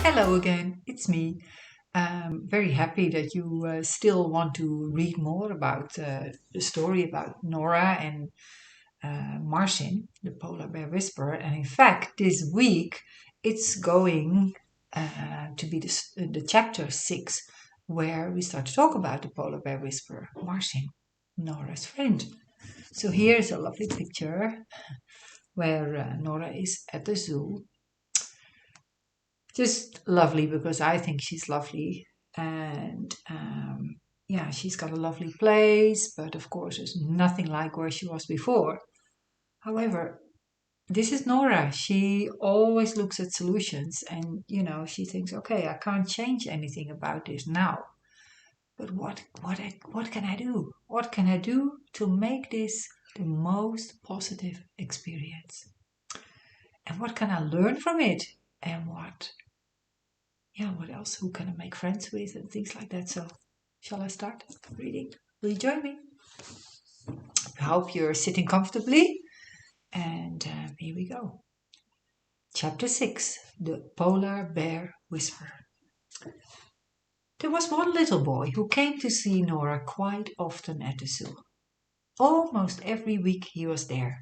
Hello again, it's me. Very happy that you still want to read more about the story about Norah and Marcin, the polar bear whisperer. And in fact, this week it's going to be the chapter 6, where we start to talk about the polar bear whisperer, Marcin, Norah's friend. So here's a lovely picture where Norah is at the zoo. Just lovely because I think she's lovely. And yeah, she's got a lovely place, but of course, it's nothing like where she was before. However, this is Norah. She always looks at solutions and, she thinks, okay, I can't change anything about this now. But what can I do? What can I do to make this the most positive experience? And what can I learn from it? And what else? Who can I make friends with and things like that? So, shall I start reading? Will you join me? I hope you're sitting comfortably. And here we go. Chapter 6, The Polar Bear Whisperer. There was one little boy who came to see Norah quite often at the zoo. Almost every week he was there.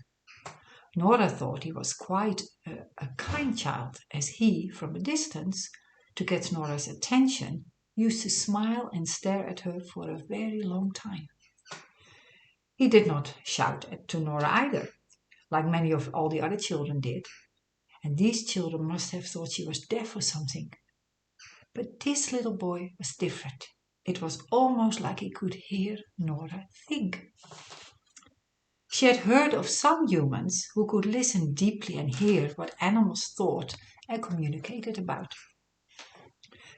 Norah thought he was quite a kind child, as he, from a distance, to get Norah's attention, used to smile and stare at her for a very long time. He did not shout to Norah either, like many of all the other children did, and these children must have thought she was deaf or something. But this little boy was different. It was almost like he could hear Norah think. She had heard of some humans who could listen deeply and hear what animals thought and communicated about.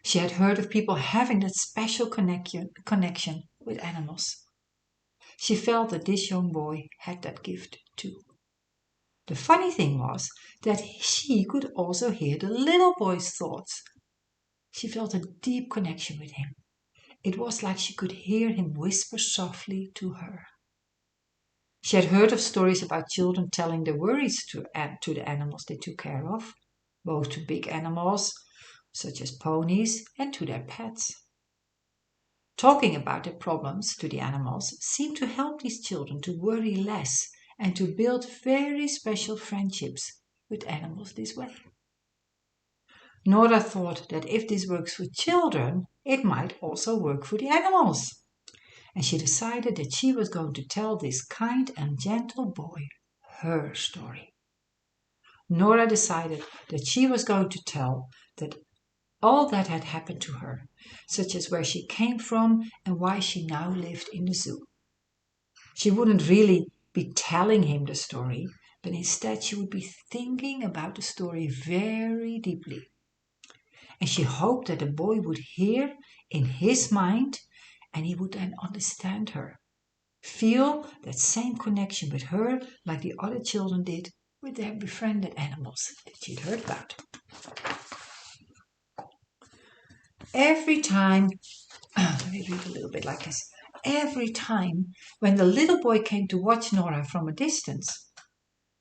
She had heard of people having that special connection with animals. She felt that this young boy had that gift too. The funny thing was that she could also hear the little boy's thoughts. She felt a deep connection with him. It was like she could hear him whisper softly to her. She had heard of stories about children telling their worries to the animals they took care of, both to big animals, such as ponies, and to their pets. Talking about their problems to the animals seemed to help these children to worry less and to build very special friendships with animals this way. Nora thought that if this works for children, it might also work for the animals. And she decided that she was going to tell this kind and gentle boy her story. Nora decided that she was going to tell that all that had happened to her, such as where she came from and why she now lived in the zoo. She wouldn't really be telling him the story, but instead she would be thinking about the story very deeply. And she hoped that the boy would hear in his mind and he would then understand her. Feel that same connection with her like the other children did with their befriended animals that she'd heard about. Every time, let me read a little bit like this. Every time when the little boy came to watch Norah from a distance,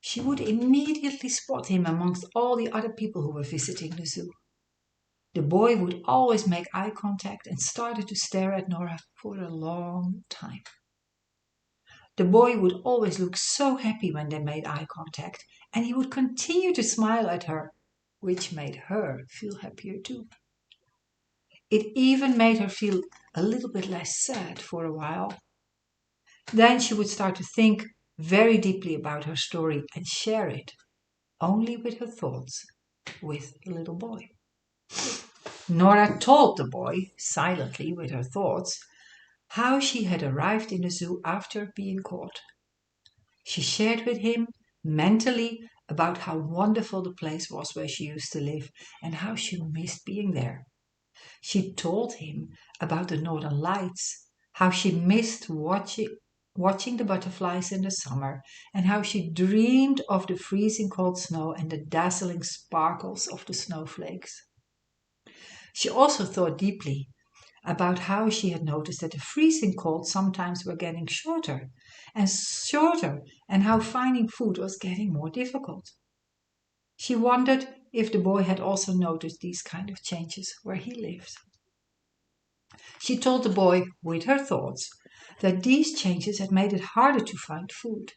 she would immediately spot him amongst all the other people who were visiting the zoo. The boy would always make eye contact and started to stare at Norah for a long time. The boy would always look so happy when they made eye contact, and he would continue to smile at her, which made her feel happier too. It even made her feel a little bit less sad for a while. Then she would start to think very deeply about her story and share it, only with her thoughts, with the little boy. Nora told the boy, silently with her thoughts, how she had arrived in the zoo after being caught. She shared with him mentally about how wonderful the place was where she used to live and how she missed being there. She told him about the northern lights, how she missed watching the butterflies in the summer, and how she dreamed of the freezing cold snow and the dazzling sparkles of the snowflakes. She also thought deeply about how she had noticed that the freezing cold sometimes were getting shorter, and how finding food was getting more difficult. She wondered if the boy had also noticed these kind of changes where he lives. She told the boy, with her thoughts, that these changes had made it harder to find food.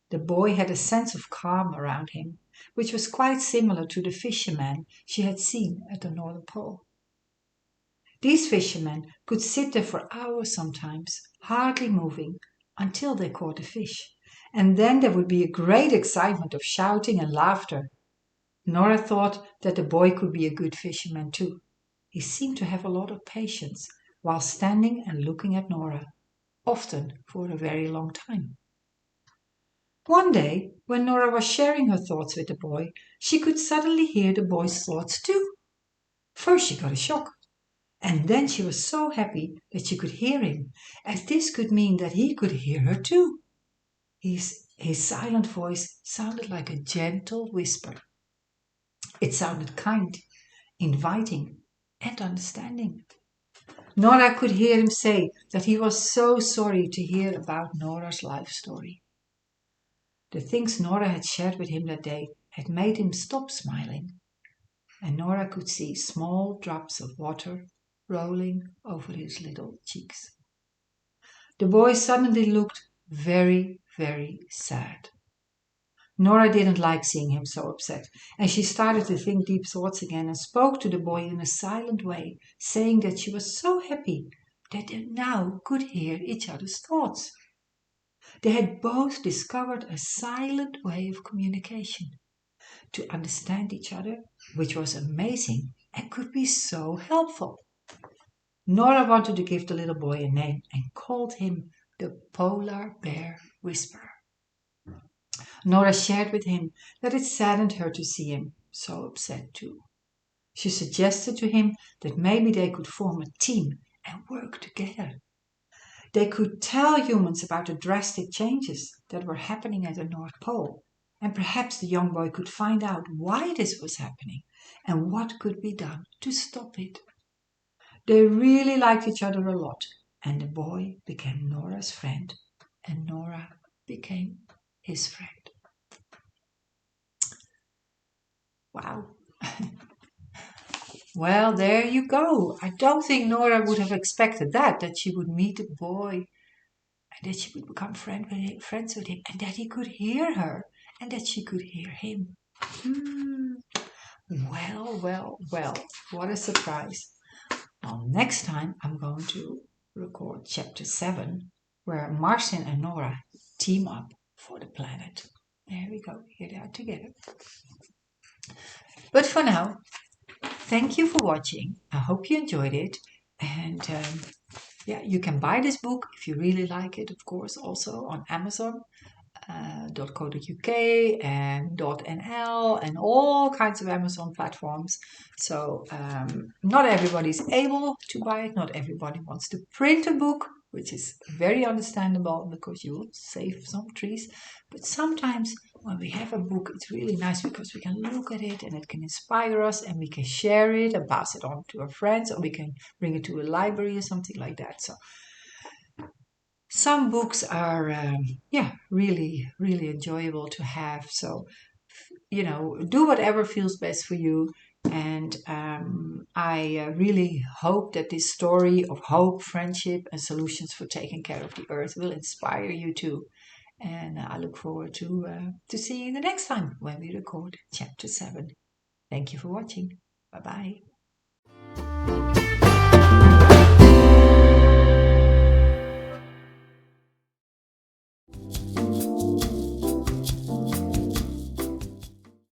The boy had a sense of calm around him, which was quite similar to the fishermen she had seen at the Northern Pole. These fishermen could sit there for hours sometimes, hardly moving, until they caught a fish, and then there would be a great excitement of shouting and laughter. Norah thought that the boy could be a good fisherman too. He seemed to have a lot of patience while standing and looking at Norah, often for a very long time. One day, when Norah was sharing her thoughts with the boy, she could suddenly hear the boy's thoughts too. First she got a shock, and then she was so happy that she could hear him, as this could mean that he could hear her too. His silent voice sounded like a gentle whisper. It sounded kind, inviting, and understanding. Norah could hear him say that he was so sorry to hear about Norah's life story. The things Norah had shared with him that day had made him stop smiling, and Norah could see small drops of water rolling over his little cheeks. The boy suddenly looked very, very sad. Norah didn't like seeing him so upset, and she started to think deep thoughts again and spoke to the boy in a silent way, saying that she was so happy that they now could hear each other's thoughts. They had both discovered a silent way of communication to understand each other, which was amazing and could be so helpful. Norah wanted to give the little boy a name and called him the Polar Bear Whisperer. Norah shared with him that it saddened her to see him so upset too. She suggested to him that maybe they could form a team and work together. They could tell humans about the drastic changes that were happening at the North Pole, and perhaps the young boy could find out why this was happening and what could be done to stop it. They really liked each other a lot, and the boy became Norah's friend, and Norah became his friend. Wow. Well, there you go. I don't think Norah would have expected that she would meet a boy and that she would become friends with him and that he could hear her and that she could hear him. Well, well, well, what a surprise. Well, next time I'm going to record chapter 7 where Marcin and Norah team up for the planet. There we go. Here they are together. But for now, thank you for watching. I hope you enjoyed it. And yeah, you can buy this book if you really like it, of course, also on Amazon. .co.uk and .nl and all kinds of Amazon platforms. So not everybody's able to buy it. Not everybody wants to print a book, which is very understandable because you will save some trees. But sometimes when we have a book, it's really nice because we can look at it and it can inspire us and we can share it and pass it on to our friends, or we can bring it to a library or something like that. So some books are, really, really enjoyable to have. So, do whatever feels best for you. And I really hope that this story of hope, friendship, and solutions for taking care of the earth will inspire you too. And I look forward to seeing you the next time when we record chapter 7. Thank you for watching. Bye bye.